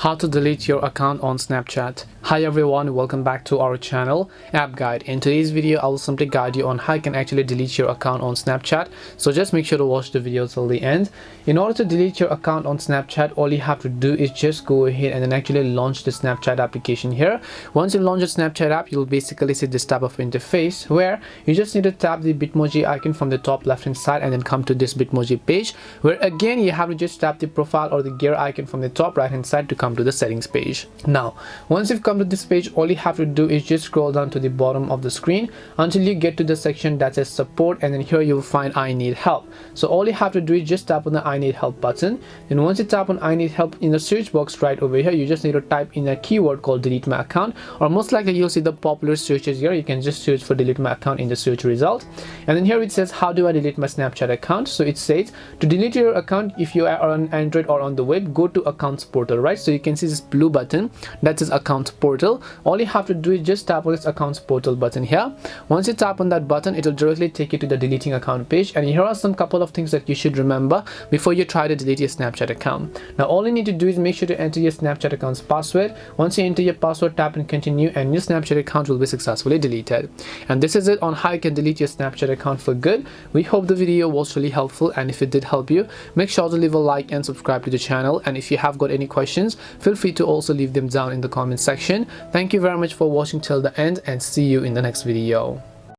How to delete your account on Snapchat. Hi everyone, welcome back to our channel App Guide. In today's video I will simply guide you on how you can actually delete your account on Snapchat, so just make sure to watch the video till the end. In order to delete your account on Snapchat, all you have to do is just go ahead and then actually launch the Snapchat application here. Once you launch the Snapchat app, you'll basically see this type of interface where you just need to tap the Bitmoji icon from the top left hand side and then come to this Bitmoji page, where again you have to just tap the profile or the gear icon from the top right hand side to come to the settings page. Now once you've come to this page, all you have to do is just scroll down to the bottom of the screen until you get to the section that says support, and then here you will find I need help. So all you have to do is just tap on the I need help button. Then once you tap on I need help, in the search box right over here you just need to type in a keyword called delete my account, or most likely you'll see the popular searches here. You can just search for delete my account in the search result, and then here it says how do I delete my Snapchat account. So it says to delete your account, if you are on Android or on the web, go to accounts portal, right? So you can see this blue button that says accounts portal. All you have to do is just tap on this accounts portal button here. Once you tap on that button, it will directly take you to the deleting account page, and here are some couple of things that you should remember before you try to delete your Snapchat account. Now all you need to do is make sure to enter your Snapchat account's password. Once you enter your password, tap and continue, and your Snapchat account will be successfully deleted. And this is it on how you can delete your Snapchat account for good. We hope the video was really helpful, and if it did help you, make sure to leave a like and subscribe to the channel. And if you have got any questions, feel free to also leave them down in the comment section. Thank you very much for watching till the end, and see you in the next video.